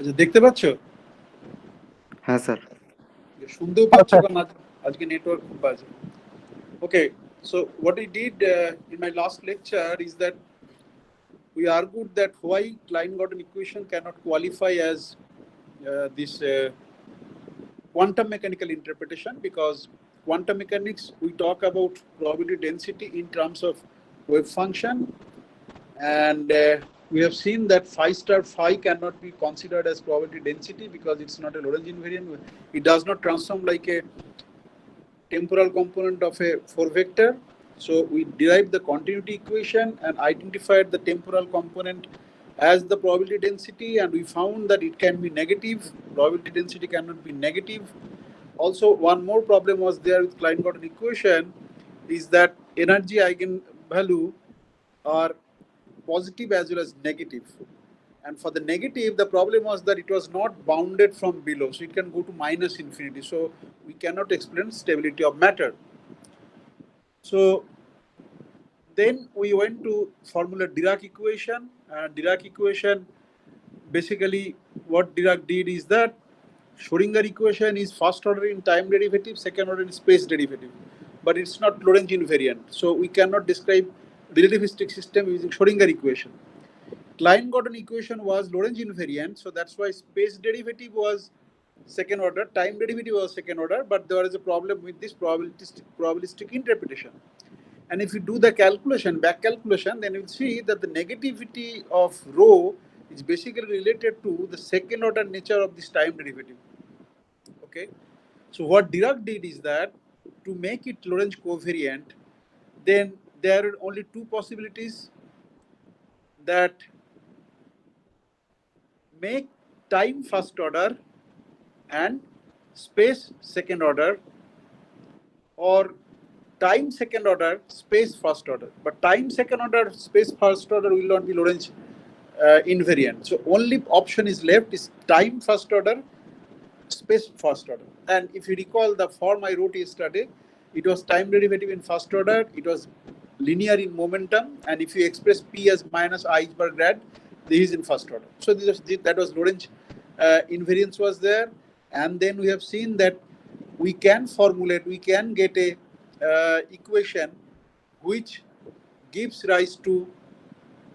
আচ্ছা, দেখতে পাচ্ছ? হ্যাঁ স্যার। শুনতেও পাচ্ছ? কারণ আজকে নেটওয়ার্ক খুব বাজে। Okay, so what we did in my last lecture is that we argued that why Klein-Gordon equation cannot qualify as this quantum mechanical interpretation, because quantum mechanics we talk about probability density in terms of wave function, and we have seen that phi star phi cannot be considered as probability density because it's not a Lorentz invariant. It does not transform like a temporal component of a 4 vector. So we derived the continuity equation and identified the temporal component as the probability density, and we found that it can be negative. Probability density cannot be negative. Also, one more problem was there with Klein-Gordon equation is that energy eigenvalue are positive as well as negative. And for the negative, the problem was that it was not bounded from below, so it can go to minus infinity. So we cannot explain stability of matter. So then we went to formulate Dirac equation. And Dirac equation, basically what Dirac did is that Schrödinger equation is first order in time derivative, second order in space derivative, but it's not Lorentz invariant. So we cannot describe relativistic system using Schrödinger equation. Klein-Gordon equation was Lorentz invariant, so that's why space derivative was second order, time derivative was second order, but there is a problem with this probabilistic interpretation. And if you do the calculation, back calculation, then you'll see that the negativity of rho is basically related to the second order nature of this time derivative. Okay, so what Dirac did is that to make it Lorentz covariant, then there are only two possibilities, that make time first order and space second order, or time second order space first order. But time second order space first order will not be Lorentz invariant. So only option is left is time first order space first order. And if you recall the form I wrote yesterday, it was time derivative in first order, it was linear in momentum, and if you express p as minus I per grad, this is in first order. So that was Lorentz invariance was there. And then we have seen that we can formulate, we can get a equation which gives rise to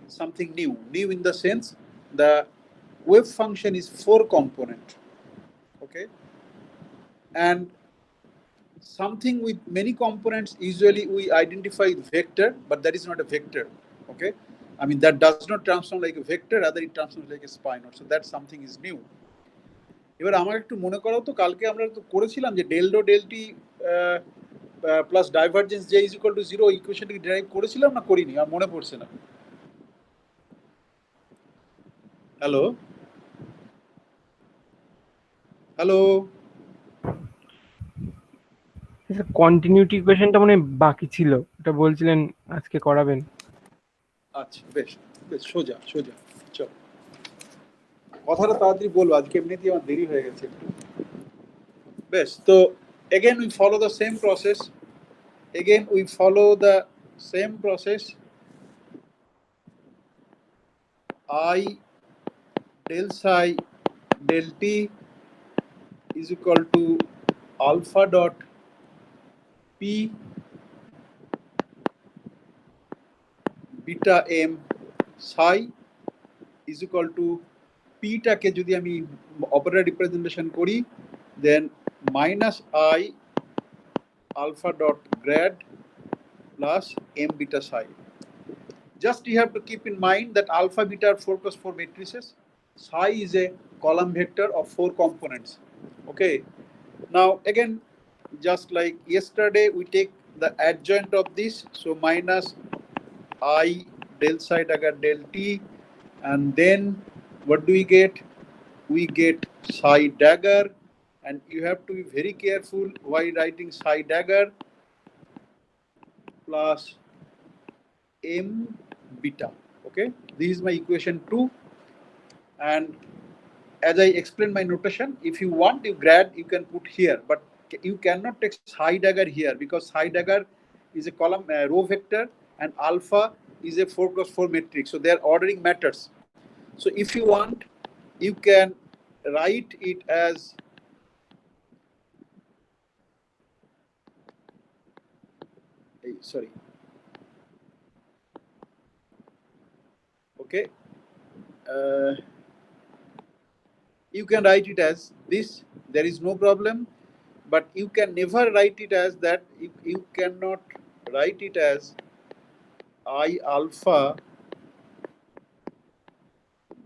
something new. New in the sense the wave function is 4 component. Okay, and something with many components, usually we identify vector, but that is not a vector. Okay, I mean that does not transform like a vector, rather it transforms like a spinor. So that something is new. এবার আমার একটু মনে করাও তো, কালকে আমরা তো করেছিলাম যে del dot del T plus divergence J is equal to 0 ইকুয়েশনটাকে ডেরাইভ করেছিলাম না করিনি, আর মনে পড়ছে না। হ্যালো হ্যালো, কন্টিনিউটি ইকুয়েশনটা মানে বাকি ছিল, এটা বলছিলেন আজকে করাবেন। আচ্ছা বেশ বেশ, সোজা সোজা, চল কথাটা তাড়াতাড়ি বলবো, আজকে এমনিতেই আমার দেরি হয়ে গেছে একটু। বেশ, তো again we follow the same process. Again we follow the same process. I del psi del t is equal to alpha dot p beta m psi is equal to p টাকে যদি আমি অপারেটর রিপ্রেজেন্টেশন করি, then minus I alpha dot grad plus m beta psi. Just you have to keep in mind that alpha beta are 4x4 matrices. Psi is a column vector of 4 components. Okay, now again just like yesterday we take the adjoint of this, so minus I del psi dagger del t, and then what do we get? We get psi dagger, and you have to be very careful while writing psi dagger plus m beta. Okay, this is my equation 2, and as I explained my notation, if you want you grad you can put here, but you cannot take psi dagger here because psi dagger is a column row vector and alpha is a 4x4 matrix, so their ordering matters. So if you want you can write it as sorry. Okay. You can write it as this. There is no problem. But you can never write it as that. You cannot write it as I alpha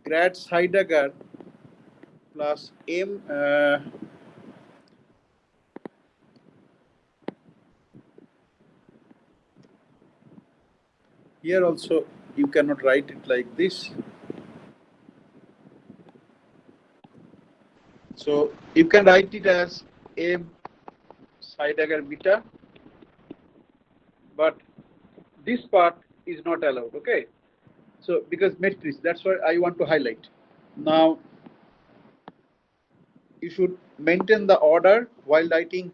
grad psi dagger plus m. Here also you cannot write it like this. So you can write it as m psi dagger beta, but this part is not allowed. Okay. So because matrix, that's what I want to highlight. Now you should maintain the order while writing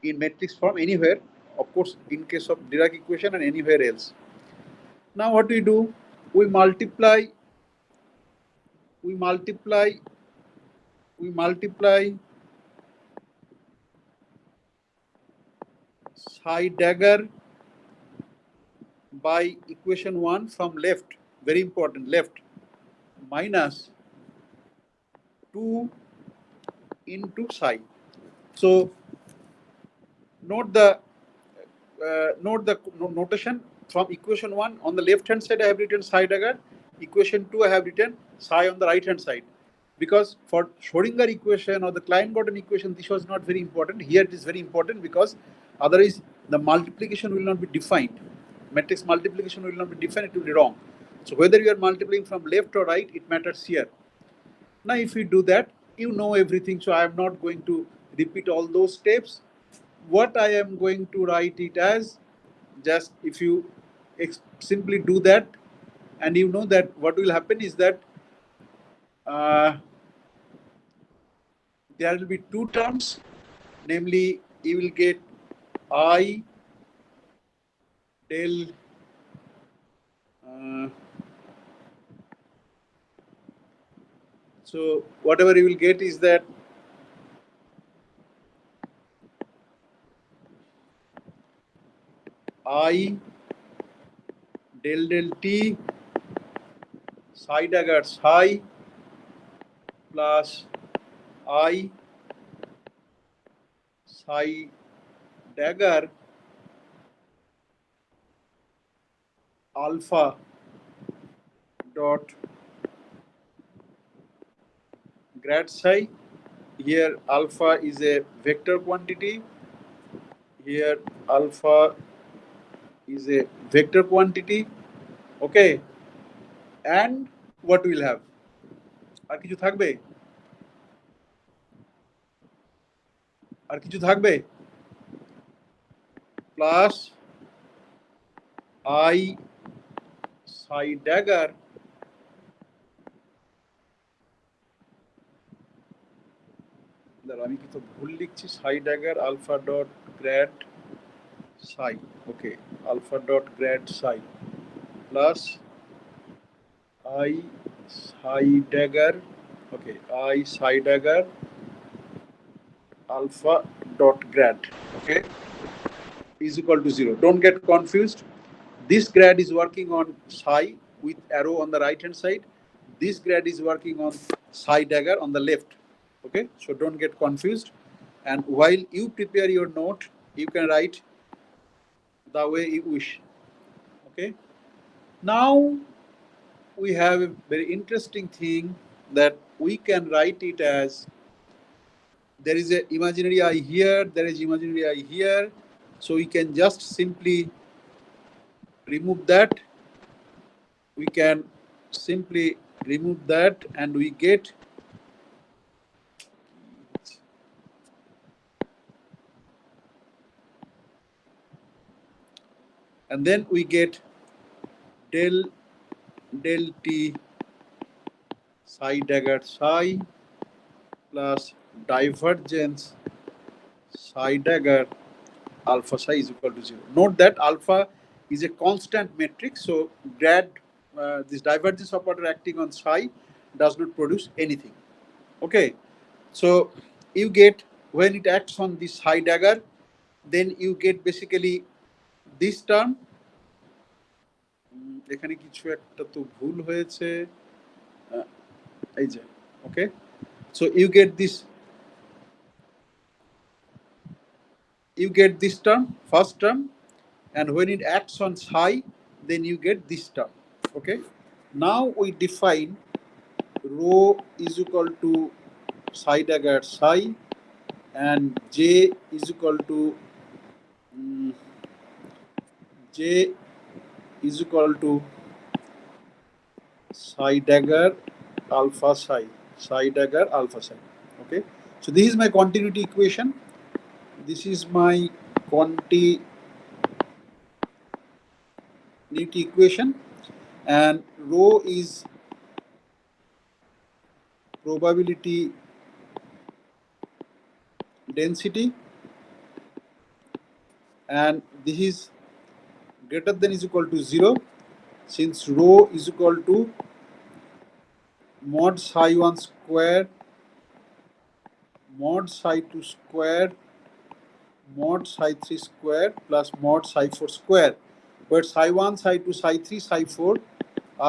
in matrix form anywhere, of course, in case of Dirac equation and anywhere else. Now what we do, we multiply psi dagger by equation 1 from left, very important, left, minus 2 into psi. So note the notation from equation 1. On the left hand side I have written psi dagger, equation 2 I have written psi on the right hand side, because for Schrodinger equation or the Klein-Gordon equation this was not very important. Here it is very important, because otherwise the multiplication will not be defined, matrix multiplication will not be defined, it will be wrong. So whether you are multiplying from left or right, it matters here. Now if you do that, you know everything, so I am not going to repeat all those steps. What I am going to write it as, just if you simply do that, and you know that what will happen is that there will be two terms, namely you will get I del so whatever you will get is that I del t psi dagger psi plus I psi dagger alpha dot grad psi. Here alpha is a vector quantity. Here alpha is a vector quantity. Okay. And what will have? আর কিছু থাকবে? আর কিছু থাকবে? Plus I psi dagger আমি কিন্তু ভুল লিখছি, psi dagger alpha dot grad psi. Okay, alpha dot grad psi plus I psi dagger. Okay, I psi dagger alpha dot grad. Okay, is equal to 0. Don't get confused. This grad is working on psi with arrow on the right hand side. This grad is working on psi dagger on the left. Okay, so don't get confused. And while you prepare your note, you can write the way you wish. Okay, now we have a very interesting thing that we can write it as, there is a imaginary I here, there is imaginary I here, so we can just simply remove that. We can simply remove that and we get and then we get del t psi dagger psi plus divergence psi dagger alpha psi is equal to 0. Note that alpha is a constant matrix, so grad this divergence operator acting on psi does not produce anything. Okay, so you get when it acts on this high dagger, then you get basically this term. এখানে কিছু একটা তো ভুল হয়েছে, এই যে, okay, so you get this term, first term, and when it acts on psi, then you get this term. Okay, now we define rho is equal to psi dagger psi, and j is equal to j is equal to psi dagger alpha psi dagger alpha psi. Okay, so this is my continuity equation. This is my continuity equation, and rho is probability density, and this is greater than is equal to 0, since rho is equal to mod psi 1 square mod psi 2 square mod psi 3 square plus mod psi 4 square, where psi 1, psi 2, psi 3, psi 4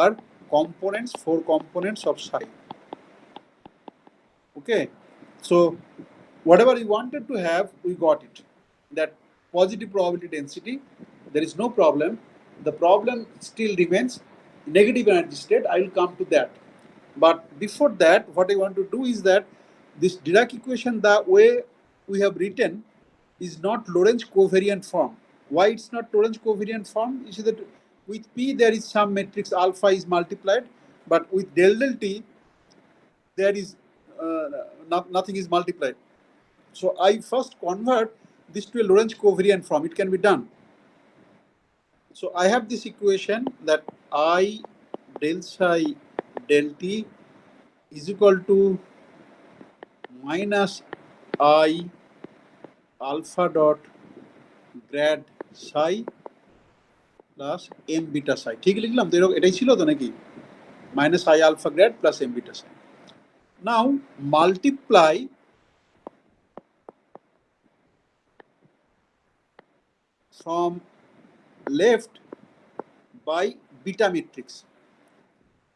are components, 4 components of psi. Okay, so whatever we wanted to have, we got it. That positive probability density, there is no problem. The problem still remains negative energy state. I will come to that. But before that, what I want to do is that this Dirac equation, the way we have written, is not Lorentz covariant form. Why it's not Lorentz covariant form? You see that with P there is some matrix alpha is multiplied, but with del del T there is nothing is multiplied. So I first convert this to a Lorentz covariant form. It can be done. So I have this equation that I del psi del T is equal to minus I alpha dot grad psi plus m beta psi. ঠিক লিখলাম তো, এটাই ছিল তো নাকি? Minus I alpha grad plus m beta psi. Now multiply from left by beta matrix.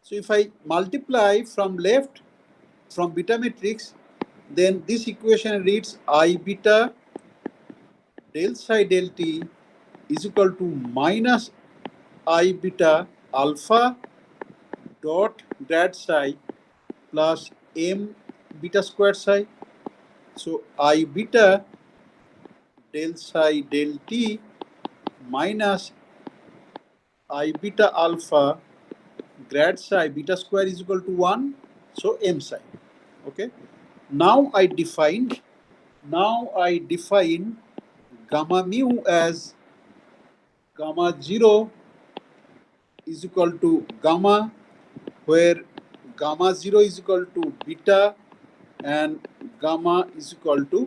So if I multiply from left from beta matrix, then this equation reads I beta del psi del T is equal to minus I beta alpha dot grad psi plus m beta squared psi. So I beta del psi del T minus I beta alpha grad psi beta square is equal to 1, so m psi. Okay, now I define gamma mu as gamma 0 is equal to gamma, where gamma 0 is equal to beta and gamma is equal to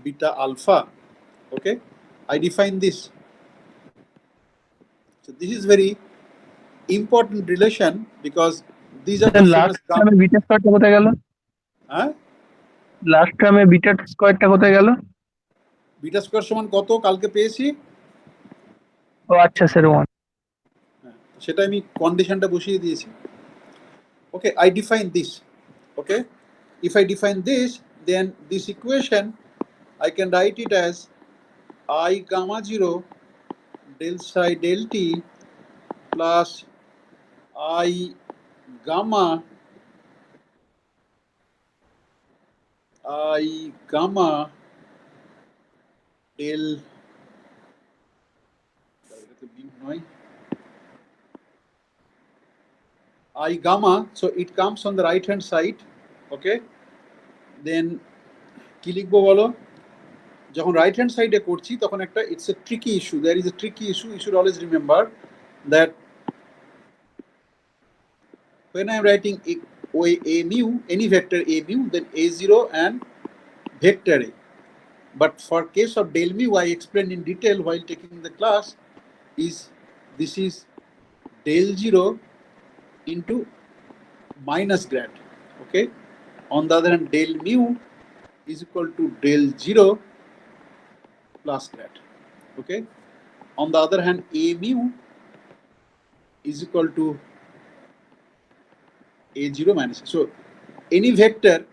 beta alpha. Okay, I define this. So this is very important relation because these are the same last as gamma. টার্মে beta স্কয়ারটা কোথায় গেল? হ্যাঁ, last টার্মে beta স্কয়ারটা কোথায় গেল? Beta square সমান কত কালকে পেয়েছি? ও আচ্ছা স্যার 1। সেটা আমি কন্ডিশনটা বসিয়ে দিয়েছি। Okay, I define this. Okay, if I define this, then this equation I can write it as I gamma 0 del psi del T plus I gamma del I gamma, so it comes on the right hand side. Okay, then কি লিখবো বলো? যখন right hand সাইডে করছি তখন একটা it's a tricky issue, there is a tricky issue. You should always remember that when I am writing a mu, any vector a mu, then a0 and vector a. But for case of del mu, I explained in detail while taking the class, this is del 0 into minus grad. Okay, On the other hand, del mu is equal to del 0 plus grad. Okay. On the other hand, a mu is equal to a0 minus. So any vector,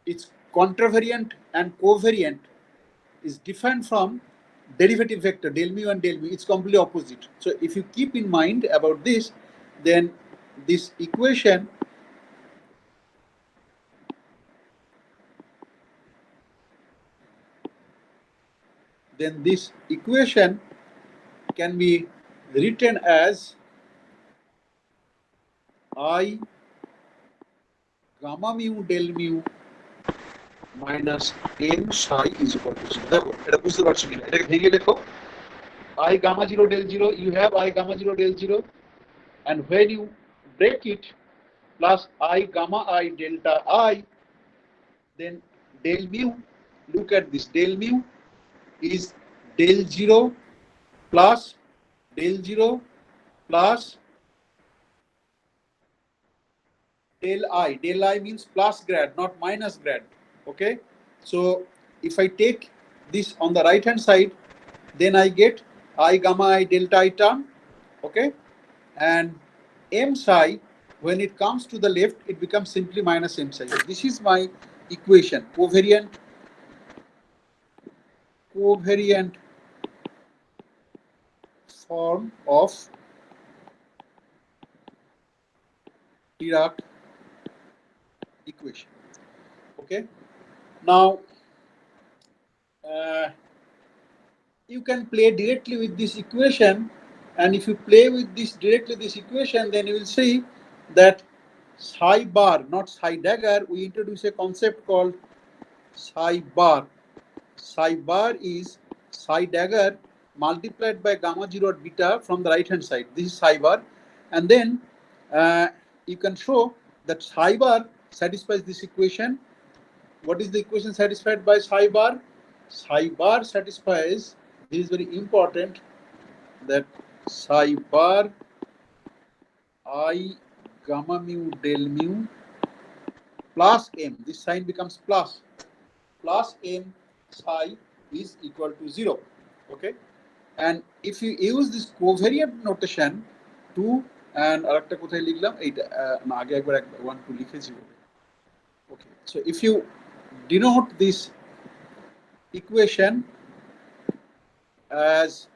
its contravariant and covariant is different from derivative vector del mu and del mu. It's completely opposite. So if you keep in mind about this, then this equation can be written as I gamma mu del mu minus m psi is equal to 0. দেখো এটা বুঝতে পারছো কিনা, এটাকে ভেঙে লেখো I gamma 0 del 0, you have I gamma 0 del 0, and when you break it plus I gamma I delta I, then del mu, look at this, del mu is del 0 plus del 0 plus del I means plus grad, not minus grad. Okay, so if I take this on the right hand side, then I get I gamma I delta I term. Okay, and m psi, when it comes to the left, it becomes simply minus m psi. This is my equation, covariant form of Dirac equation. Okay, now you can play directly with this equation, and if you play with this directly this equation, then you will see that psi bar, not psi dagger, we introduce a concept called psi bar. Psi bar is psi dagger multiplied by gamma 0 or beta from the right hand side. This is psi bar, and then you can show that psi bar satisfies this equation. What is the equation satisfied by psi bar? Psi bar satisfies, this is very important, that psi bar I gamma mu del mu plus m, this sign becomes plus m psi is equal to 0. Okay, and if you use this covariant notation to, and arekta kothay likhlam eta na age ekbar 1 2 likhechi. Okay, so if you denote this equation as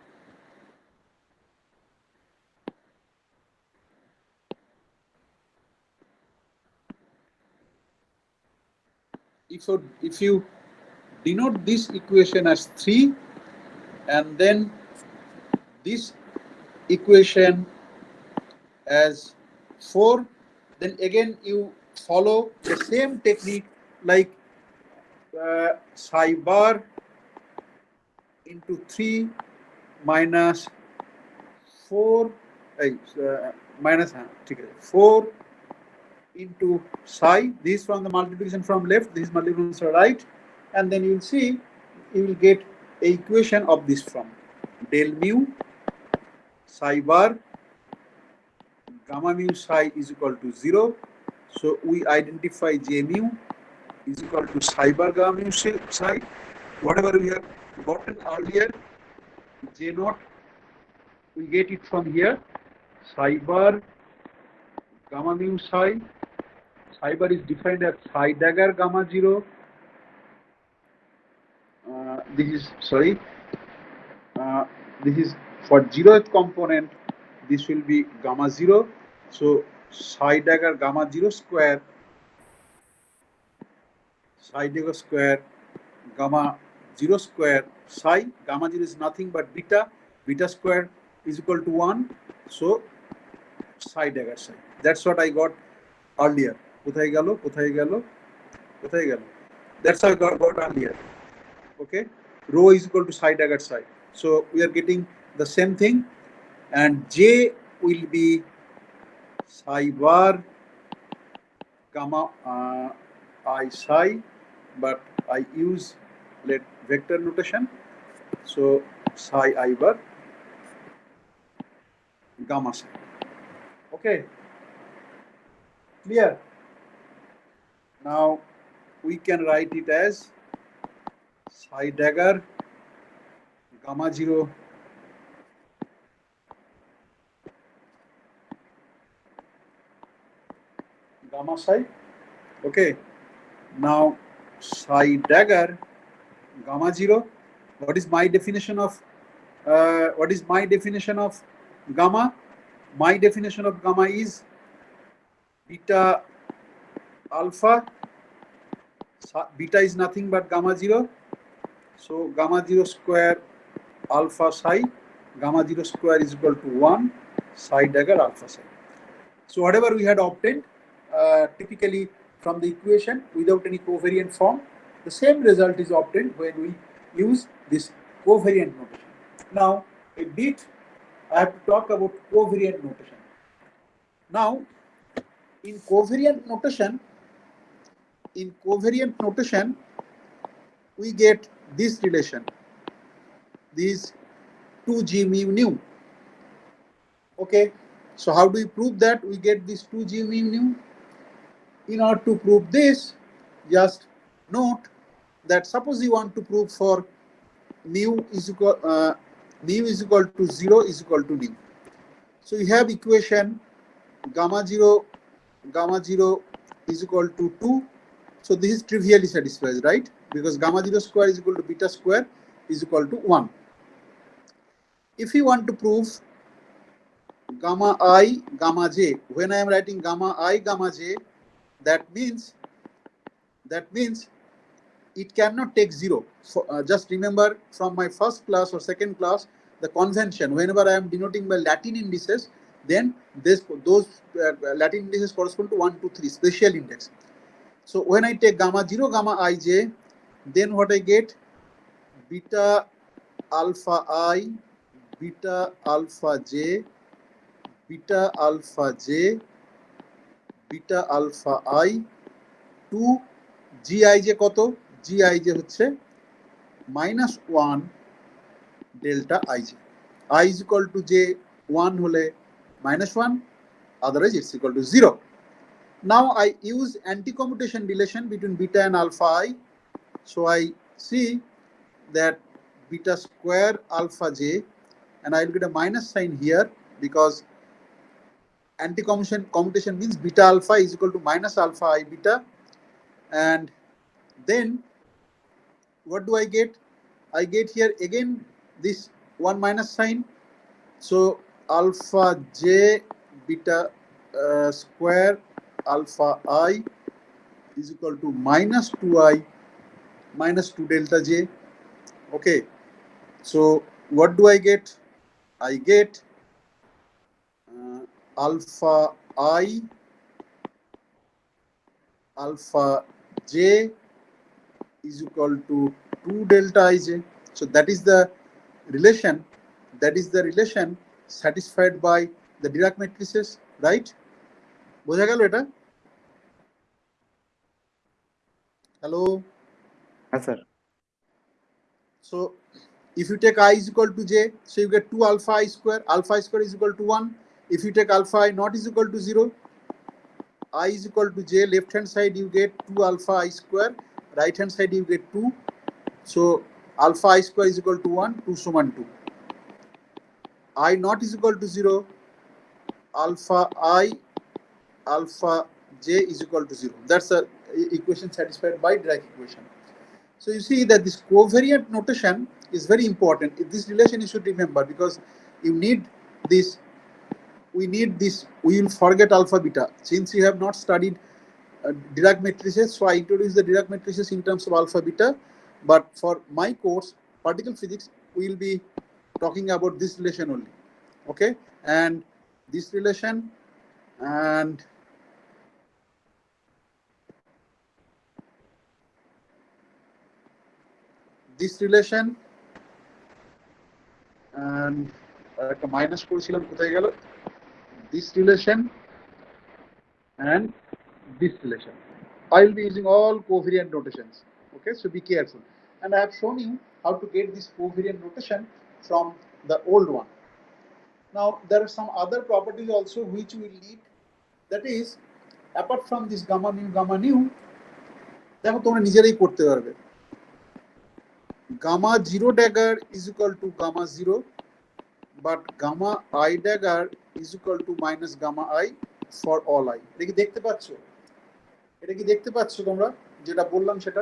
if you denote this equation as 3 and then this equation as 4, then again you follow the same technique like psi bar into 3 minus 4 minus 4 into psi. This from the multiplication from left, this is multiplication from right, and then you will see, you will get a equation of this from del mu psi bar gamma mu psi is equal to 0. So we identify J mu is equal to psi bar gamma mu psi. Whatever we have gotten earlier, J naught, we get it from here, psi bar gamma mu psi. Psi bar is defined as psi dagger gamma 0. This is for 0th component, this will be gamma 0. So psi dagger gamma 0 square, psi dagger square gamma 0 square psi. Gamma 0 is nothing but beta. Beta square is equal to 1. So psi dagger psi. That's what I got earlier. Kothay gelo? That's how I got earlier. Okay, rho is equal to psi dagger psi. So we are getting the same thing, and J will be psi bar gamma I psi, but I use vector notation. So psi I bar gamma psi. Okay, clear? Now we can write it as psi dagger gamma 0 gamma psi. Okay. Now psi dagger gamma 0. What is my definition of gamma? My definition of gamma is beta alpha. Beta is nothing but gamma 0. So gamma 0 square alpha psi, gamma 0 square is equal to 1 psi dagger alpha psi. So whatever we had obtained typically from the equation without any covariant form, the same result is obtained when we use this covariant notation. Now a bit I have to talk about covariant notation. Now in covariant notation we get this relation, these 2g mu nu. Okay, so how do we prove that we get this 2g mu nu? In order to prove this, just note that suppose you want to prove for mu is equal to 0 is equal to nu. So you have equation gamma 0 is equal to 2. So this is trivially satisfied, right? Because gamma 0 square is equal to beta square is equal to 1. If you want to prove gamma I gamma j, when I am writing gamma I gamma j, that means it cannot take 0. Just remember from my first class or second class the convention, whenever I am denoting by Latin indices, then those Latin indices correspond to 1, 2, 3 special index. So when I take gamma 0 gamma ij, then what I get? Beta alpha I, beta alpha j, beta alpha j, beta alpha I, 2 gij কত? gij হচ্ছে -1 delta ij. I is equal to j 1 হলে -1, otherwise it's equal to 0. Now I use anti-commutation relation between beta and alpha I. So I see that beta square alpha j, and I'll get a minus sign here because anti-commutation means beta alpha is equal to minus alpha I beta. And then what do I get? I get here again this 1 minus sign. So alpha j beta square alpha I is equal to minus 2i minus 2 delta j. Okay, so what do I get? I get alpha I alpha j is equal to 2 delta ij. So that is the relation satisfied by the Dirac matrices, right? বোঝা গেল এটা? Hello? Yes, sir. So if you take I is equal to j, so you get 2 alpha I square. Alpha I square is equal to 1. If you take alpha I not is equal to 0, I is equal to j, left hand side you get 2 alpha I square, right hand side you get 2. So alpha I square is equal to 1, 2 সমান 2. I not is equal to 0, alpha I alpha j is equal to 0. That's the equation satisfied by Dirac equation. So you see that this covariant notation is very important. This relation you should remember because you need this. We need this. We will forget alpha beta since you have not studied Dirac matrices. So I introduce the Dirac matrices in terms of alpha beta. But for my course, particle physics, we will be talking about this relation only. Okay, and this relation and this relation and একটা minus করেছিলাম কোথায় গেল, this relation and this relation. I will be using all covariant notations. Okay, so be careful. And I have shown you how to get this covariant notation from the old one. Now there are some other properties also which we will need. That is, apart from this gamma nu, দেখো তোমরা নিজেরাই করতে পারবে। gamma 0 dagger is equal to gamma 0, but gamma I dagger is equal to minus gamma I for all I. এটা কি দেখতে পাচ্ছ? এটা কি দেখতে পাচ্ছ তোমরা যেটা বললাম সেটা?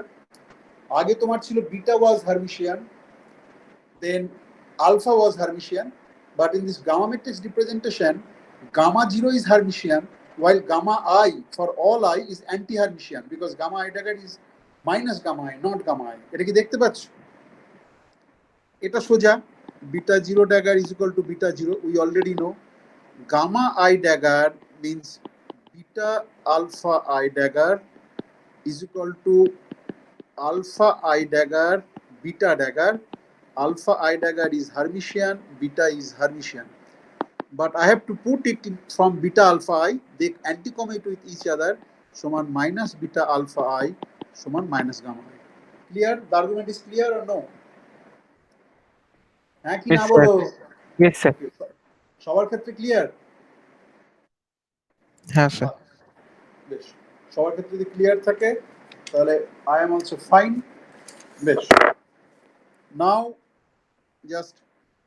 আগে তোমার ছিল beta was Hermitian, then alpha was Hermitian, but in this gamma matrix representation, gamma 0 is Hermitian, while gamma I for all I is anti-Hermitian, because gamma I dagger is minus gamma I, not gamma I. এটা কি দেখতে পাচ্ছ? এটা সোজা, beta 0 dagger is equal to beta 0. We already know gamma I dagger means beta alpha I dagger is equal to alpha I dagger beta dagger. Alpha I dagger is Hermitian, beta is Hermitian. But I have to put it in from beta alpha I, they anti-commute with each other, সমান minus beta alpha I সমান minus gamma I. Clear? The argument is clear or no? হ্যাঁ কি না Yes, বলো? Yes, sir. সবার ক্ষেত্রে clear? হ্যাঁ sir. বেশ, সবার ক্ষেত্রে যদি ক্লিয়ার থাকে তাহলে I am also fine. বেশ, now just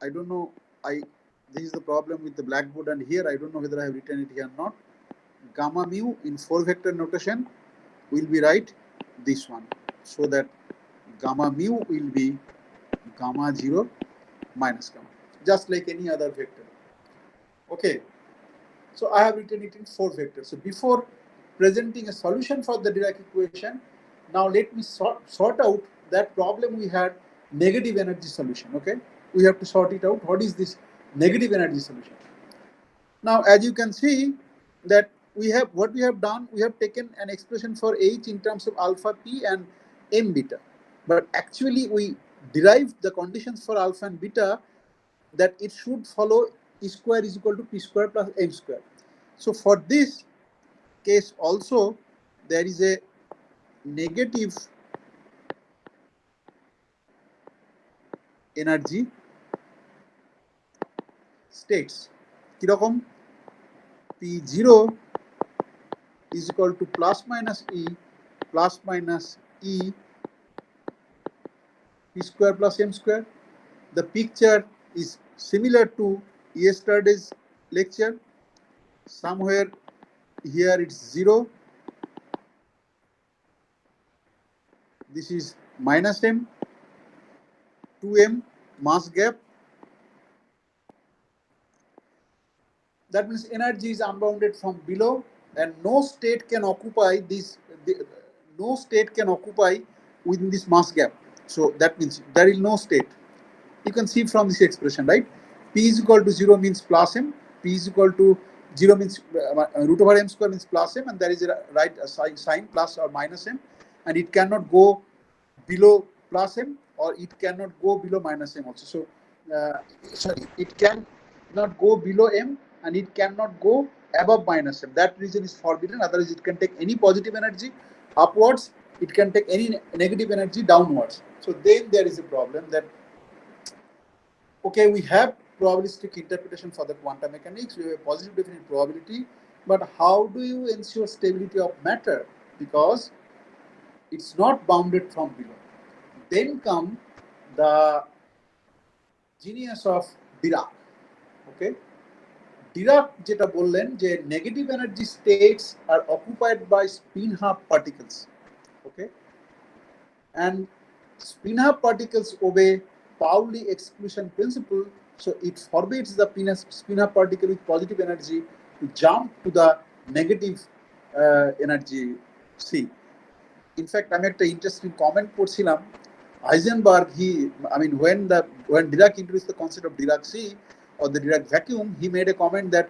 I don't know, this is the problem with the blackboard and here I don't know whether I have written it here or not. Gamma mu in 4 vector notation will be right this one, so that gamma mu will be gamma 0 minus gamma, just like any other vector. Okay, so I have written it in 4 vectors. So before presenting a solution for the Dirac equation, now let me sort out that problem we had, negative energy solution. Okay, we have to sort it out. What is this negative energy solution? Now, as you can see that what we have done, we have taken an expression for H in terms of alpha p and m beta, but actually we derived the conditions for alpha and beta that it should follow E square is equal to P square plus M square. So for this case also, there is a negative energy states. কিরকম? P0 is equal to plus minus E P square plus M square. The picture is similar to yesterday's lecture. Somewhere here it's 0. This is minus M, 2M mass gap. That means energy is unbounded from below, and no state can occupy this. No state can occupy within this mass gap. So that means there is no state. You can see from this expression, right? P is equal to 0 means plus M. P is equal to 0 means root over M square means plus M, and there is a right sign plus or minus M, and it cannot go below plus M or it cannot go below minus M also. So sorry, it can not go below M and it cannot go above minus M. That region is forbidden. Otherwise, it can take any positive energy upwards, it can take any negative energy downwards. So then there is a problem that, okay, we have probabilistic interpretation for the quantum mechanics, we have a positive definite probability, but how do you ensure stability of matter? Because it's not bounded from below. Then come the genius of Dirac. Okay, Dirac যেটা বললেন যে negative energy states are occupied by spin half particles. Okay, and spin half particles obey Pauli exclusion principle, so it forbids the spin half particle with positive energy to jump to the negative energy C. In fact, আমি একটা interesting comment পড়ছিলাম. Heisenberg, when Dirac introduced the concept of Dirac sea or the Dirac vacuum, he made a comment that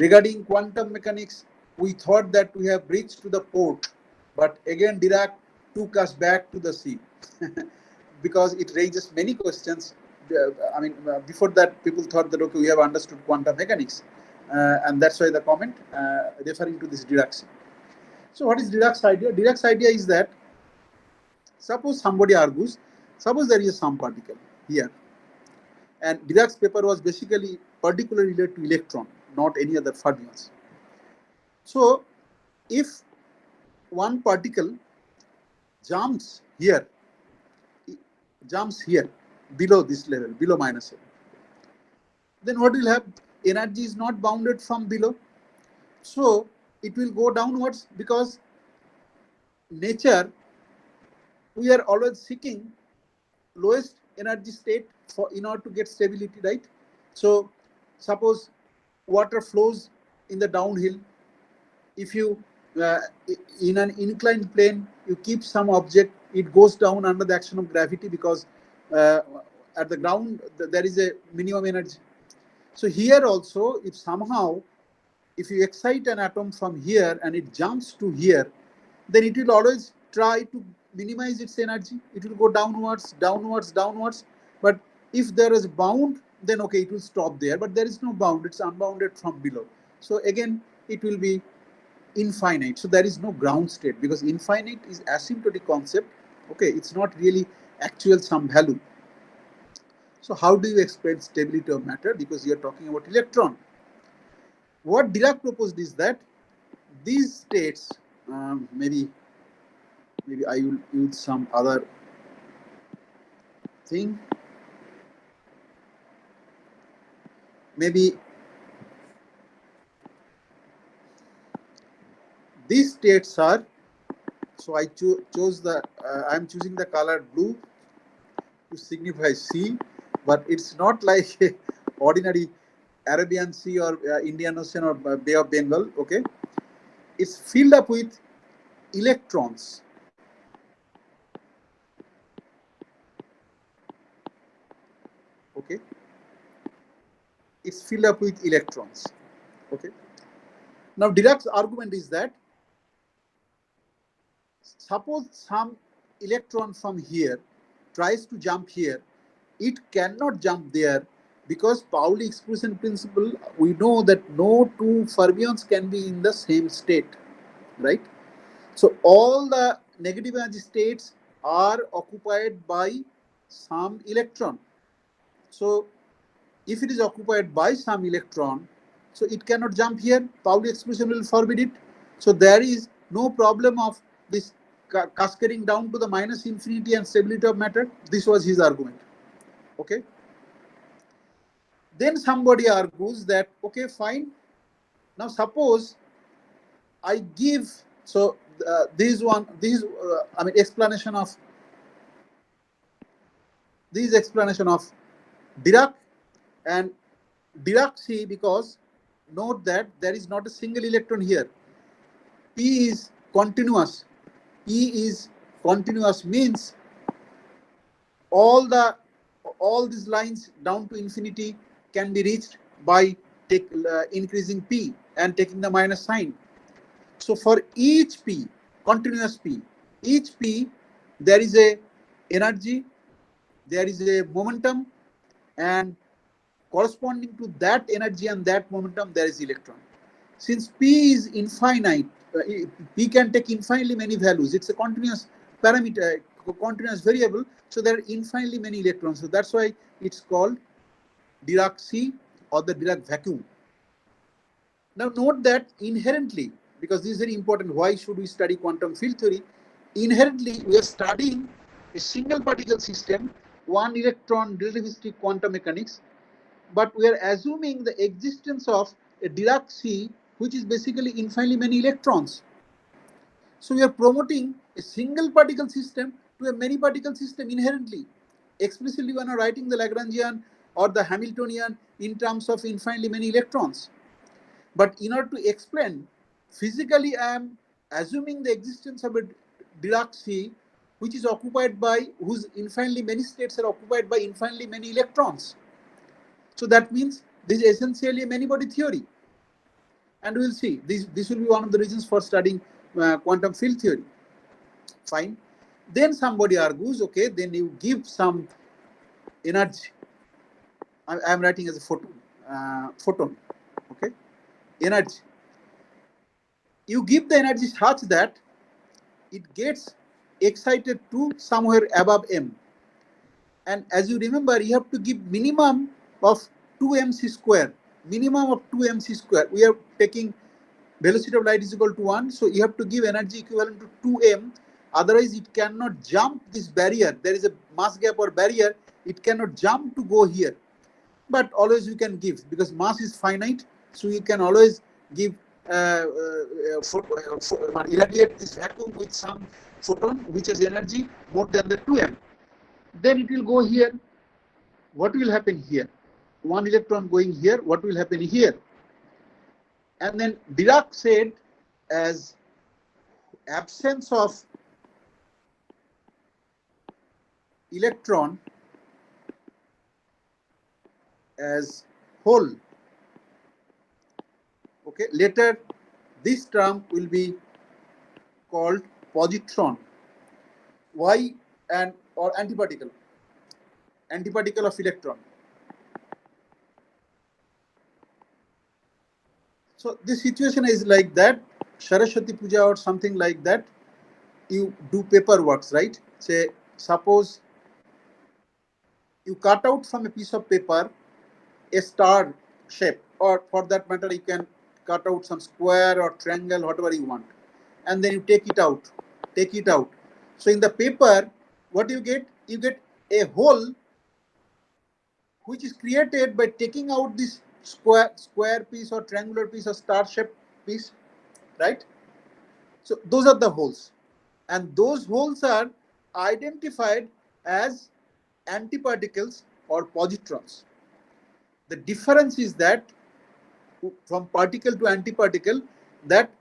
regarding quantum mechanics, we thought that we have reached to the port, but again Dirac took us back to the sea because it raises many questions. Before that, people thought that okay, we have understood quantum mechanics, and that's why the comment referring to this Dirac sea. So, what is Dirac's idea? Dirac's idea is that suppose somebody argues, suppose there is some particle here, and Dirac's paper was basically particularly related to electron, not any other fermions. So, if one particle jumps here, below this level, below minus M, then what will have? Energy is not bounded from below, so it will go downwards, because nature, we are always seeking lowest energy state for in order to get stability, right? So suppose water flows in the downhill. If you in an inclined plane, you keep some object, it goes down under the action of gravity, because at the ground there is a minimum energy. So here also, if somehow, if you excite an atom from here and it jumps to here, then it will always try to minimize its energy. It will go downwards, downwards, downwards. But if there is a bound, then okay, it will stop there. But there is no bound, it's unbounded from below. So again, it will be infinite. So there is no ground state, because infinite is asymptotic concept. Okay, it's not really actual some value. So how do you explain stability of matter? Because you are talking about electron. What Dirac proposed is that these states, maybe I will use some other thing. Maybe these states are, so I chose the, I'm choosing the color blue to signify sea, but it's not like ordinary Arabian Sea or Indian Ocean or Bay of Bengal, okay? It's filled up with electrons. Okay? It's filled up with electrons. Okay? Now Dirac's argument is that suppose some electron from here tries to jump here, it cannot jump there, because Pauli exclusion principle, we know that no two fermions can be in the same state, right? So all the negative energy states are occupied by some electron. So if it is occupied by some electron, so it cannot jump here. Pauli exclusion will forbid it. So there is no problem of this cascading down to the minus infinity and stability of matter. This was his argument. Okay. Then somebody argues that, okay, fine. Now suppose I give, so explanation of Dirac and Dirac-C, because note that there is not a single electron here. P is continuous. E is continuous means all these lines down to infinity can be reached by increasing P and taking the minus sign. So for each P, continuous P, each P, there is a energy, there is a momentum, and corresponding to that energy and that momentum, there is electron. Since P is infinite, P can take infinitely many values. It's a continuous parameter, continuous variable. So there are infinitely many electrons. So that's why it's called Dirac-C or the Dirac vacuum. Now note that inherently, because this is very important, why should we study quantum field theory? Inherently, we are studying a single particle system, one electron relativistic quantum mechanics, but we are assuming the existence of a Dirac-C, which is basically infinitely many electrons. So we are promoting a single particle system to a many particle system inherently. Explicitly, when are writing the Lagrangian or the Hamiltonian in terms of infinitely many electrons. But in order to explain, physically I am assuming the existence of a Dirac-C, which is occupied by, whose infinitely many states are occupied by infinitely many electrons. So that means this is essentially a many-body theory. And we will see, this will be one of the reasons for studying quantum field theory. Fine. Then somebody argues, okay, then you give some energy. I am writing as a photon, okay, energy. You give the energy such that it gets excited to somewhere above M. And as you remember, you have to give minimum of 2mc square. Minimum of 2mc square. We are taking velocity of light is equal to 1. So you have to give energy equivalent to 2m. Otherwise, it cannot jump this barrier. There is a mass gap or barrier. It cannot jump to go here. But always we can give, because mass is finite, so you can always give irradiate this vacuum with some photon which has energy more than the 2m. Then it will go here. What will happen here? One electron going here. What will happen here? And then Dirac said, as absence of electron as whole. Okay, later this term will be called positron. Why? And or antiparticle of electron. So this situation is like that, Saraswati Puja or something like that. You do paperworks, right? Say, suppose you cut out from a piece of paper a star shape, or for that matter, you can cut out some square or triangle, whatever you want, and then you take it out. So in the paper, what you get? You get a hole which is created by taking out this square piece or triangular piece or star shaped piece, right? So those are the holes, and those holes are identified as antiparticles or positrons. The difference is that from particle to antiparticle, that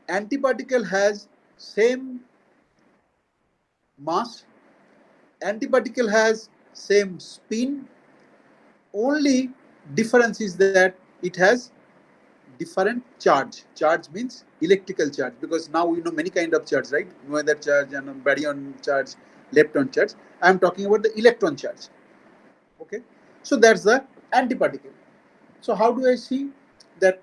antiparticle has same mass, antiparticle has same spin. Only difference is that it has different charge. Charge means electrical charge, because now we know many kind of charge, right? Whether charge and baryon charge, lepton charge. I am talking about the electron charge. Okay, so that's the antiparticle. So how do I see that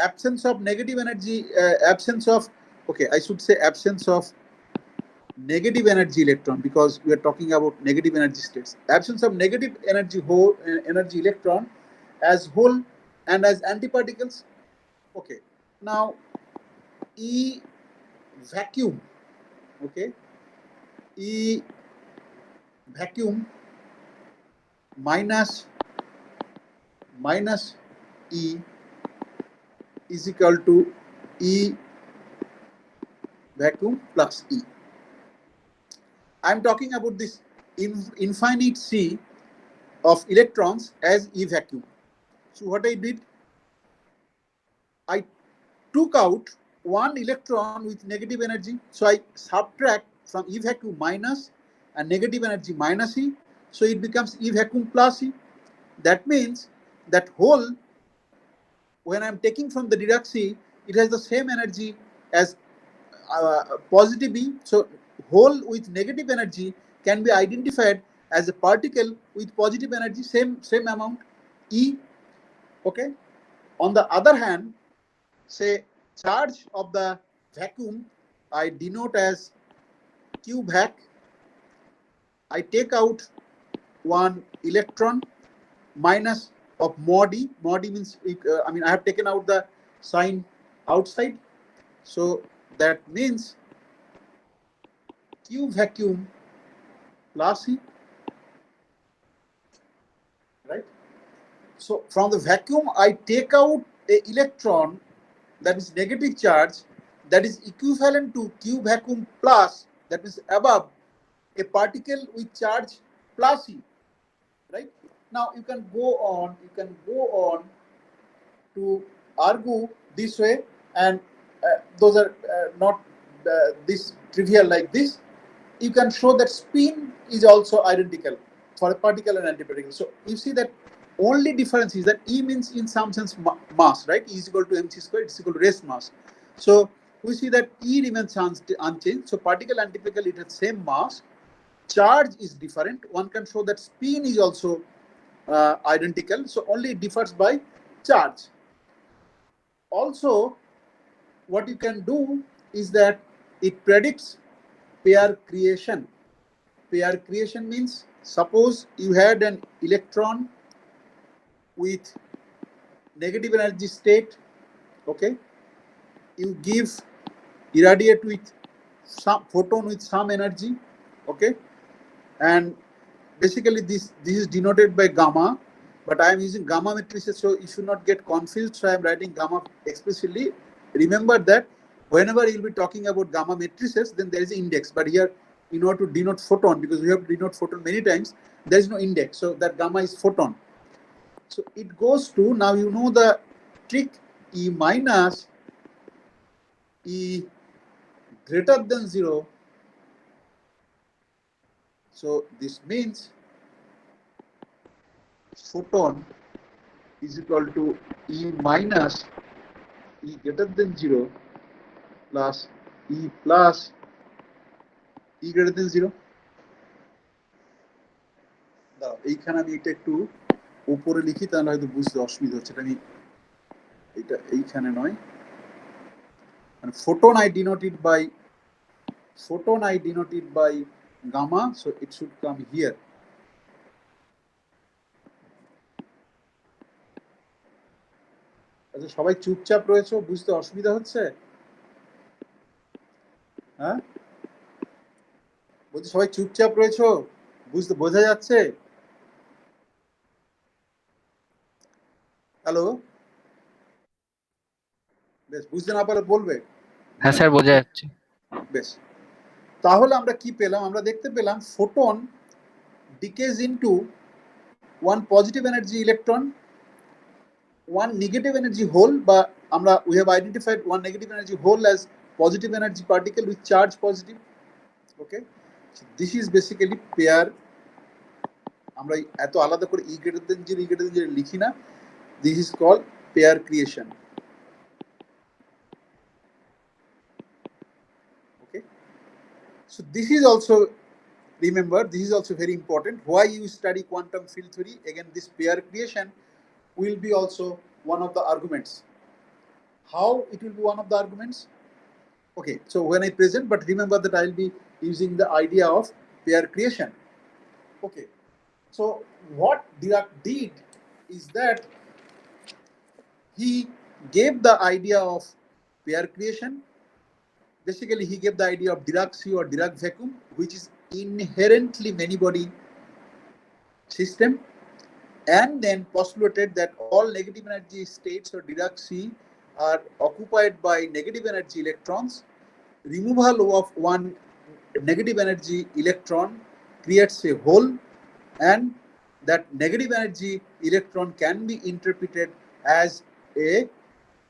absence of negative energy, absence of negative energy electron, because we are talking about negative energy states. Absence of negative energy energy electron as whole and as antiparticles. Okay, now E vacuum. Okay, E vacuum minus E is equal to E vacuum plus E. I am talking about this infinite sea of electrons as E vacuum. So what I did, I took out one electron with negative energy. So I subtract from E vacuum minus and negative energy minus E. So it becomes E vacuum plus E. That means that hole, when I'm taking from the Dirac sea, it has the same energy as positive E. So hole with negative energy can be identified as a particle with positive energy, same amount, E. Okay. On the other hand, say charge of the vacuum, I denote as Q vac. I take out one electron minus of mod E. Mod E means, I have taken out the sign outside. So that means Q vacuum plus E, right? So from the vacuum, I take out a electron that is negative charge, that is equivalent to Q vacuum plus, that is above, a particle with charge plus E, right? Now you can go on to argue this way, and those are not this trivial like this. You can show that spin is also identical for a particle and antiparticle. So you see that only difference is that E means in some sense mass, right? E is equal to mc squared, it's equal to rest mass. So we see that E remains unchanged. So particle antiparticle, it has same mass. Charge is different. One can show that spin is also identical. So only it differs by charge. Also, what you can do is that it predicts pair creation. Pair creation means, suppose you had an electron with negative energy state. Okay, you irradiate with some photon with some energy, okay, and basically this is denoted by gamma, but I am using gamma matrices, so you should not get confused. So I am writing gamma explicitly. Remember that whenever you'll be talking about gamma matrices, then there is an index. But here, in order to denote photon, because we have to denote photon many times, there is no index. So that gamma is photon. So it goes to, now you know the trick, E minus, E greater than 0. So this means photon is equal to E minus E greater than 0 plus E plus E greater than 0. এইখানে আমি এটা একটু উপরে লিখি, তাহলে হয়তো বুঝতে অসুবিধা হচ্ছে। আমি এটা এইখানে নয়, মানে photon I denoted by gamma, so it should come here. আচ্ছা, সবাই চুপচাপ রয়েছে, বুঝতে অসুবিধা হচ্ছে? হ্যাঁ, বলছি সবাই চুপচাপ রয়েছে, বুঝতে বোঝা যাচ্ছে? হ্যালো, বেশ, বুঝতে না পারলে বলবে। হ্যাঁ স্যার, বোঝা যাচ্ছে। বেশ, তাহলে আমরা কি পেলাম? আমরা দেখতে পেলাম photon ডিকেজ into one positive energy electron, one negative energy hole, বা আমরা we have identified one negative energy hole as positive energy particle with charge positive. Okay, so this is basically pair. আমরা এত আলাদা করে E greater than 0 E greater than 0 লিখি না। This is called pair creation. Okay, so this is also, remember, this is also very important. Why you study quantum field theory? Again, this pair creation will be also one of the arguments. How it will be one of the arguments? Okay, so when I present, but remember that I will be using the idea of pair creation. Okay, so what Dirac did is that he gave the idea of pair creation. Basically, he gave the idea of Dirac sea or Dirac vacuum, which is inherently many-body system, and then postulated that all negative energy states or Dirac sea are occupied by negative energy electrons. Removal of one negative energy electron creates a hole, and that negative energy electron can be interpreted as a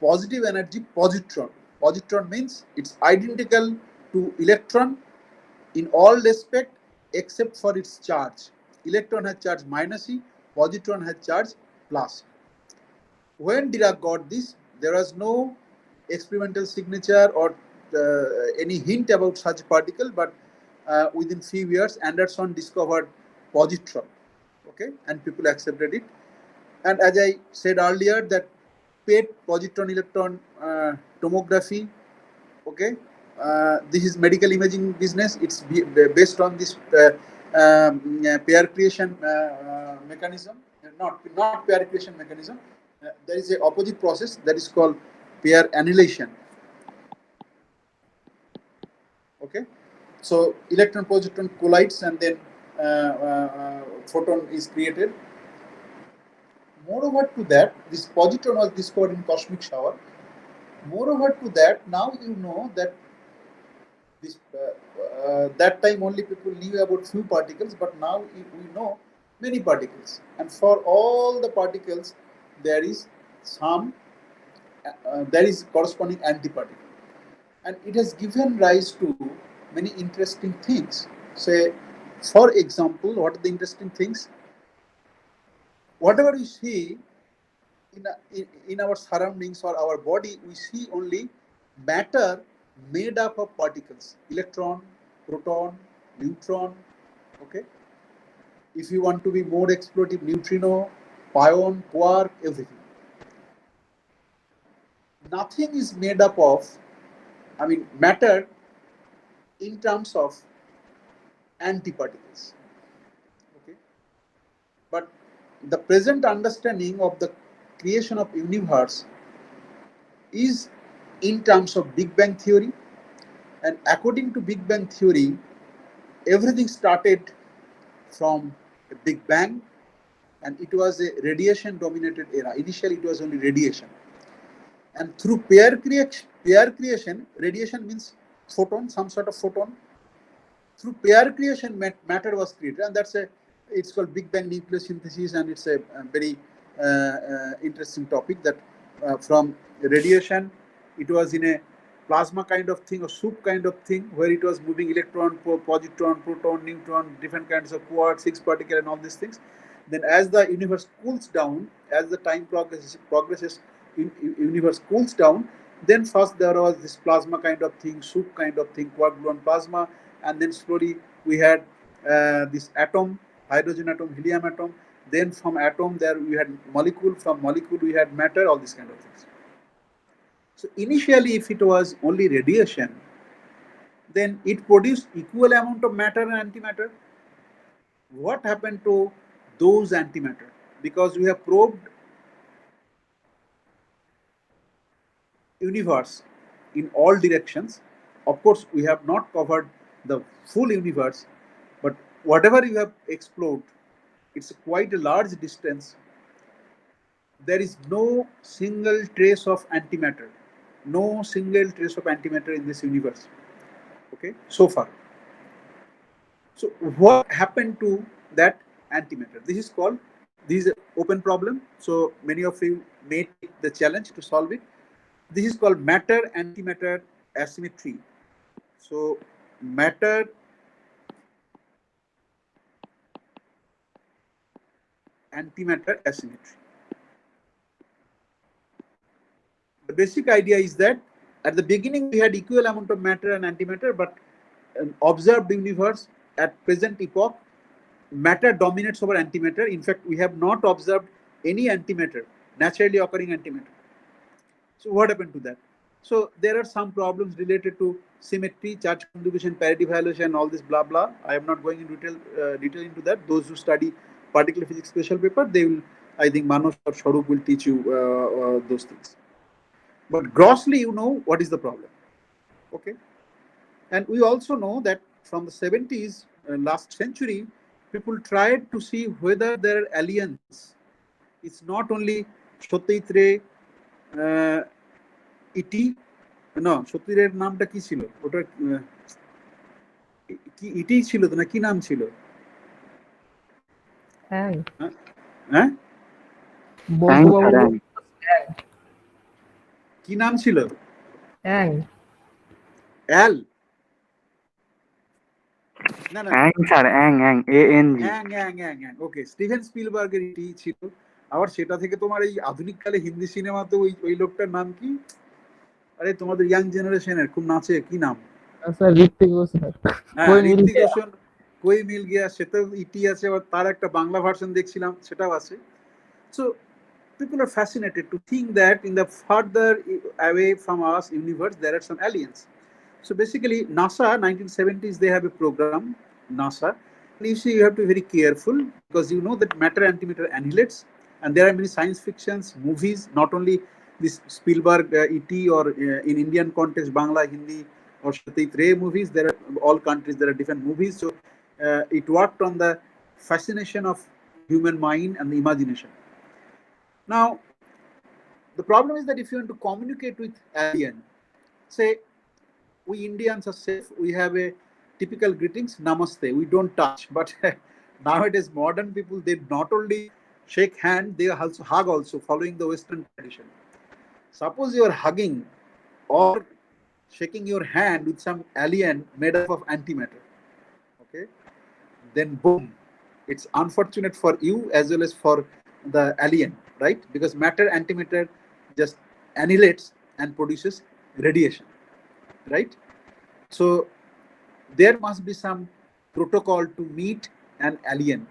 positive energy positron. Positron means it's identical to electron in all respect except for its charge. Electron has charge minus E, positron has charge plus. When Dirac got this, there was no experimental signature or any hint about such particle, but within few years Anderson discovered positron. Okay, and people accepted it. And as I said earlier, that PET, positron electron tomography, okay, this is medical imaging business. It's based on this pair creation mechanism. Not pair creation mechanism. There is a opposite process that is called pair annihilation. Okay, so electron positron collides and then photon is created. Moreover to that, this positron was discovered in cosmic shower. Moreover to that, now you know that this that time only people knew about few particles, but now we know many particles, and for all the particles there is some there is corresponding antiparticle, and it has given rise to many interesting things. Say, for example, what are the interesting things? Whatever we see in our surroundings or our body, we see only matter made up of particles: electron, proton, neutron. Okay, if you want to be more explorative, neutrino, pion, quark, everything. Nothing is made up of, I mean, matter in terms of antiparticles. Okay, but the present understanding of the creation of universe is in terms of Big Bang theory, And according to Big Bang theory, everything started from a Big Bang, and it was a radiation dominated era. Initially, it was only radiation. And through pair creation, radiation means photon, some sort of photon. Through pair creation, matter was created, and it's called Big Bang nucleosynthesis, and it's a very interesting topic that from radiation, it was in a plasma kind of thing or soup kind of thing where it was moving electron, positron, proton, neutron, different kinds of quarks, Higgs particle, and all these things. Then, as the universe cools down, as the time progresses, universe cools down. Then first there was this plasma kind of thing, soup kind of thing, quark gluon plasma, and then slowly we had this atom, hydrogen atom, helium atom. Then from atom there we had molecule, from molecule we had matter, all these kind of things. So initially, if it was only radiation, then it produced equal amount of matter and antimatter. What happened to those antimatter? Because we have probed universe in all directions. Of course, we have not covered the full universe, but whatever you have explored, it's quite a large distance. There is no single trace of antimatter, no single trace of antimatter in this universe. Okay, so far. So what happened to that antimatter? This is an open problem. So many of you may take the challenge to solve it. This is called matter antimatter asymmetry. So matter antimatter asymmetry. The basic idea is that at the beginning we had equal amount of matter and antimatter, but an observed universe at present epoch, matter dominates over antimatter. In fact, we have not observed any antimatter, naturally occurring antimatter. So what happened to that? So there are some problems related to symmetry, charge conjugation, parity violation, all this blah blah. I am not going in detail into that. Those who study particle physics special paper, they will, I think Manos or Sharup will teach you those things. But grossly, you know what is the problem. Okay, and we also know that from the 70s, last century, people tried to see whether there are aliens. It's not only Satyajit Ray, ইটি না সত্যিরের নামটা কি ছিল ওটা কি ইটি ছিল তো না কি নাম ছিল হ্যাঁ হ্যাঁ বঙ্কুবাবু কি নাম ছিল অ্যাং এল না না অ্যাং স্যার অ্যাং ANG ওকে স্টিভেন স্পিলবার্গের ইটি ছিল আবার সেটা থেকে তোমার এই আধুনিক কালে হিন্দি সিনেমাতে ওই লোকটার নাম কি আরে তোমাদের ইয়াং জেনারেশনের খুব নাচে কি নাম স্যার ঋত্বিক রোশন কই মিল গিয়া সেটাও ইটি আছে আবার তার একটা বাংলা ভার্সন দেখছিলাম সেটাও আছে so people are fascinated to think that in the further away from us universe there are some aliens. So basically NASA 1970s they have a program NASA, and you see you have to be very careful because you know that matter antimatter annihilates, and there are many science fictions movies, not only this Spielberg ET or in Indian context Bangla, Hindi or Satyajit Ray movies. There are all countries there are different movies, so it worked on the fascination of human mind and the imagination. Now, the problem is that if you want to communicate with alien, say, we Indians are safe, we have a typical greetings, namaste, we don't touch, but nowadays modern people, they not only shake hand, they also hug also, following the Western tradition. Suppose you are hugging or shaking your hand with some alien made up of antimatter, okay, then boom, it's unfortunate for you as well as for the alien, right? Because matter antimatter just annihilates and produces radiation, right? So there must be some protocol to meet an alien.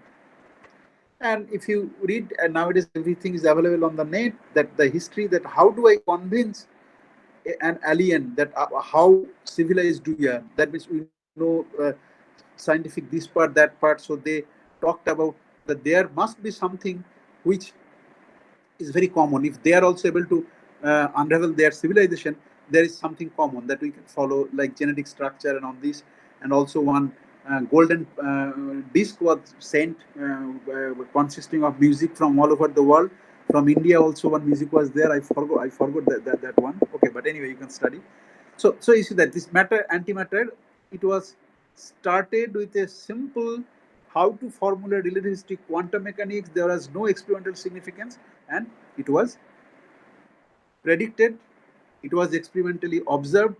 And if you read, and nowadays everything is available on the net, that the history, that how do I convince an alien that how civilized we are, that means we know scientific this part, that part. So they talked about that there must be something which is very common. If they are also able to unravel their civilization, there is something common that we can follow, like genetic structure and all this, and also one golden disc was sent consisting of music from all over the world. From India also one music was there. I forgot that one. Okay, but anyway, you can study. So you see that this matter antimatter, it was started with a simple how to formulate relativistic quantum mechanics. There was no experimental significance, and it was predicted, it was experimentally observed,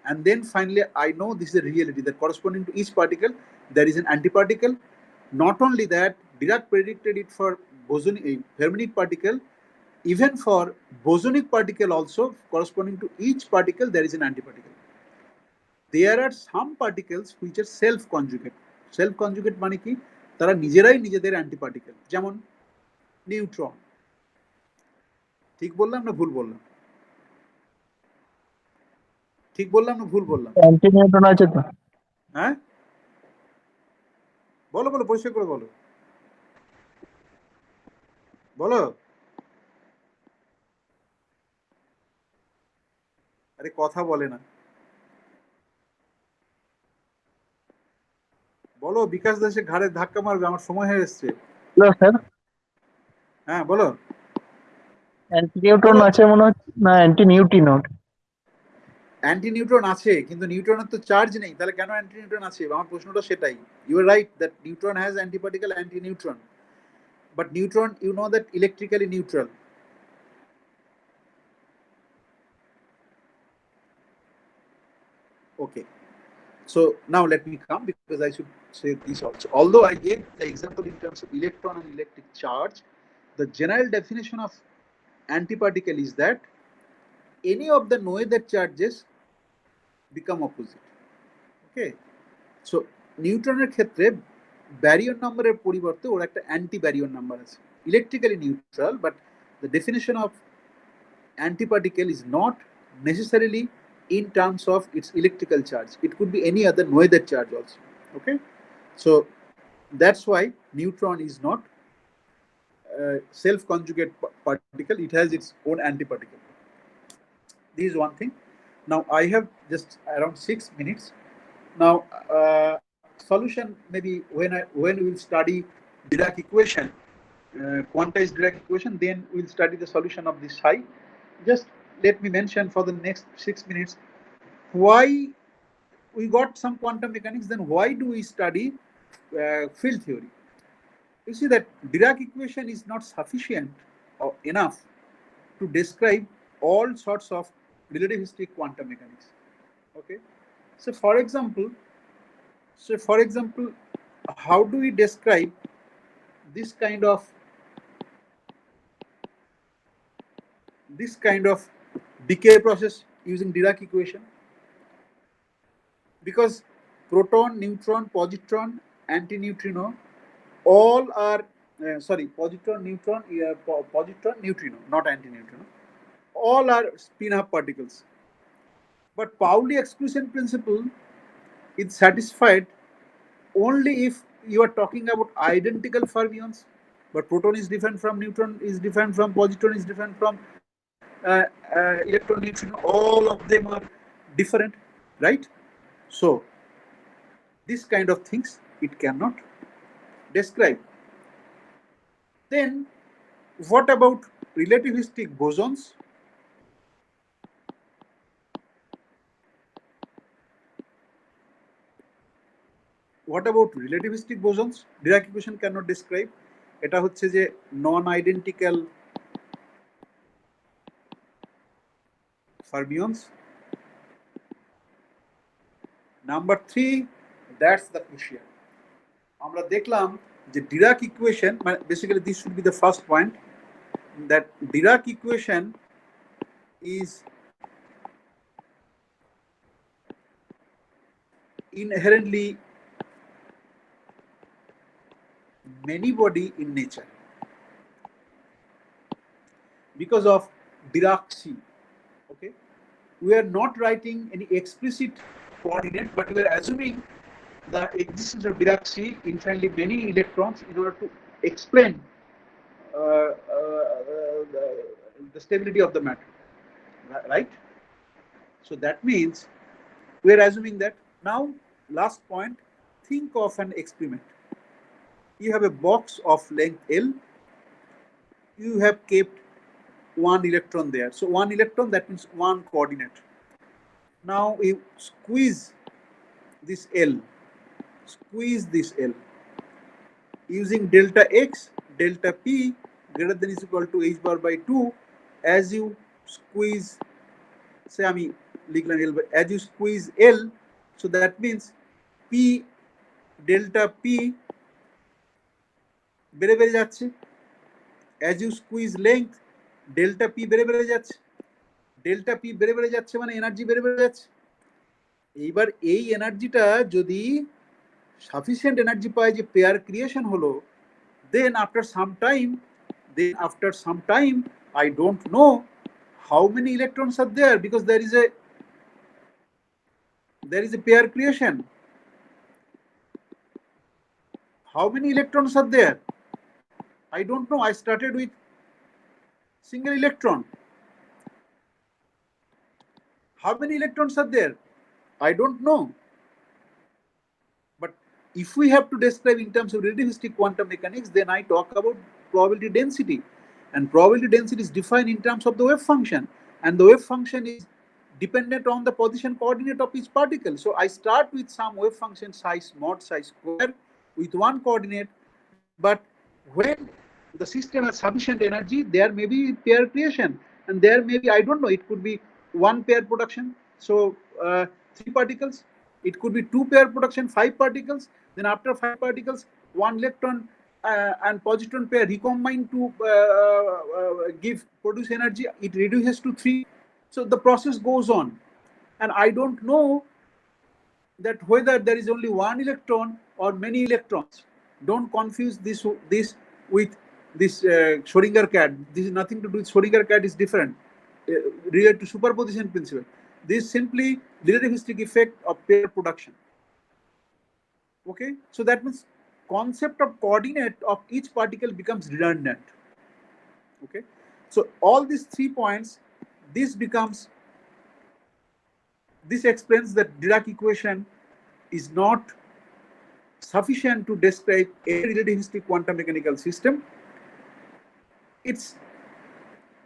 and then finally I know this is a reality that corresponding to each particle there is an antiparticle. Not only that, Dirac predicted it for bosonic fermionite particle, even for bosonic particle also, corresponding to each particle there is an antiparticle. There are some particles which are self conjugate. Self conjugate মানে কি, তারা নিজেরাই নিজেদের অ্যান্টিপার্টিকেল, যেমন neutron. ঠিক বললাম না ভুল বললাম? ঠিক বললাম না ভুল বললাম? অ্যান্টি নিউট্রন আছে তো। হ্যাঁ, বলো বলো, পরিষ্কার করে বলো, বলো। আরে কথা বলে না, বলো। বিকাশ দাসে ঘাড়ে ধাক্কা মারবে, আমার সময় হয়ে এসছে। হ্যালো স্যার, হ্যাঁ বলো। অ্যান্টি নিউট্রন আছে মনে হচ্ছে, না অ্যান্টি নিউট্রিনো? অ্যান্টি নিউট্রন আছে, কিন্তু নিউট্রনের তো চার্জ নেই, তাহলে কেন অ্যান্টি নিউট্রন আছে? আমার প্রশ্নটা সেটাই। You are right that neutron has antiparticle, anti neutron, but neutron, you know that electrically neutral. Okay, so now let me come, because I should say this also. Although I gave the example in terms of electron and electric charge, the general definition of antiparticle is that any of the noether charges become opposite. Okay, so নিউট্রনের ক্ষেত্রে baryon নম্বরের পরিবর্তে ওর একটা anti baryon number আছে। Electrically neutral, but the definition of antiparticle is not necessarily in terms of its electrical charge. It could be any other noether charge also. Okay, so that's why neutron is not self-conjugate particle. It has its own antiparticle. This is one thing. Now I have just around 6 minutes. Now solution, maybe when we will study Dirac equation, quantized Dirac equation, then we'll study the solution of this psi. Just let me mention for the next 6 minutes why we got some quantum mechanics, then why do we study field theory. You see that Dirac equation is not sufficient or enough to describe all sorts of relativistic quantum mechanics. Okay, so for example, how do we describe this kind of decay process using Dirac equation? Because proton, neutron, positron, antineutrino, all are positron, neutron, positron, neutrino, not antineutrino, all are spin-up particles. But Pauli exclusion principle is satisfied only if you are talking about identical fermions. But proton is different from neutron, is different from positron, is different from electron, neutrino. All of them are different, right? So this kind of things it cannot describe. Then what about relativistic bosons? What about relativistic bosons? Dirac equation cannot describe. এটা হচ্ছে যে নন identical fermions. Number 3, that's the crucial. আমরা দেখলাম যে Dirac equation, basically this should be the first point, that Dirac equation is inherently many-body in nature because of Dirac sea. Okay, we are not writing any explicit coordinate, but we are assuming the existence of Dirac sea, infinitely many electrons, in order to explain the stability of the matter, right? So that means we are assuming that. Now, last point, think of an experiment. You have a box of length L. You have kept one electron there. So one electron, that means one coordinate. Now you squeeze this L. Squeeze this L. Using delta x, delta p greater than is equal to h bar by 2. As you squeeze, say I mean, L, as you squeeze L, so that means p delta p বেড়ে বেড়ে যাচ্ছে। As you squeeze length, delta p বেড়ে বেড়ে যাচ্ছে। Delta P বেড়ে বেড়ে যাচ্ছে মানে এনার্জি বেড়ে বেড়ে যাচ্ছে। এইবার এই এনার্জিটা যদি সাফিসিয়েন্ট এনার্জি পায় যে পেয়ার ক্রিয়েশন হলো, then after some time I don't know how many electrons are there, because there is a pair creation. How many electrons are there? I don't know. I started with single electron. How many electrons are there? I don't know. But if we have to describe in terms of relativistic quantum mechanics, then I talk about probability density. And probability density is defined in terms of the wave function. And the wave function is dependent on the position coordinate of each particle. So I start with some wave function size mod psi square with one coordinate. But when the system has sufficient energy, there may be pair creation. And there may be, I don't know, it could be one pair production. So 3 particles. It could be 2 pair production, 5 particles. Then after 5 particles, 1 electron and positron pair recombine to produce energy. It reduces to 3. So the process goes on. And I don't know that whether there is only 1 electron or many electrons. Don't confuse this with this Schrödinger cat. This is nothing to do with Schrödinger cat, is different. Related to superposition principle. This is simply relativistic effect of pair production. Okay, so that means concept of coordinate of each particle becomes redundant. Okay, so all these 3 points, this explains that Dirac equation is not sufficient to describe a relativistic quantum mechanical system. It's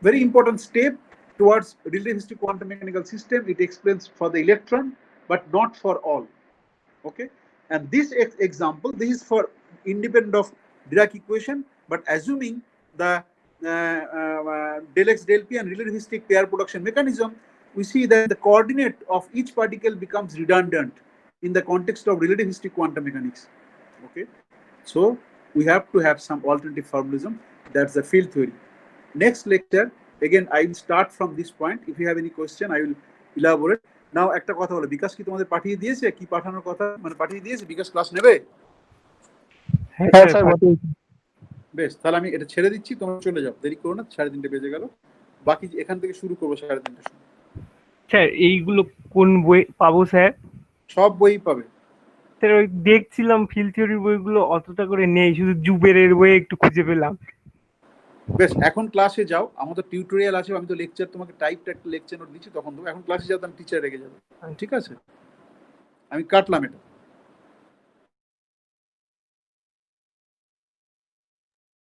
very important step towards relativistic quantum mechanical system. It explains for the electron, but not for all. Okay, and this example, this is for independent of Dirac equation, but assuming the del x del p and relativistic pair production mechanism, we see that the coordinate of each particle becomes redundant in the context of relativistic quantum mechanics. Okay, so we have to have some alternative formalism. That's the field theory. Next lecture, again I will start from this point. If you have any question, I will elaborate. Now একটা কথা হলো, বিকাশ কি তোমাদের পাঠিয়ে দিয়েছে? কি পাঠানোর কথা মানে পাঠিয়ে দিয়েছে? বিকাশ ক্লাস নেবে? হ্যাঁ হ্যাঁ স্যার, স্যার, বেশ, তাহলে আমি এটা ছেড়ে দিচ্ছি, তোমরা চলে যাও, দেরি করো না, 3:30 বেজে গেল। বাকি এখান থেকে শুরু করবো 3:30 সময়। স্যার এইগুলো কোন বই পাবো স্যার? সব বই পাবে। স্যার ওই দেখছিলাম ফিল্ড থিওরির বইগুলো অতটা করে নেই, শুধু জুবেরের বই একটু খুঁজে পেলাম। বেশ, এখন ক্লাসে যাও, আমাদের টিউটোরিয়াল আছে, আমি তো লেকচার তোমাকে টাইপটা একটা লেকচার নোট দিচ্ছি, তখন দেবো। এখন ক্লাসে যাও, আমি টিচার রেগে যাবে। ঠিক আছে, আমি কাটলাম এটা।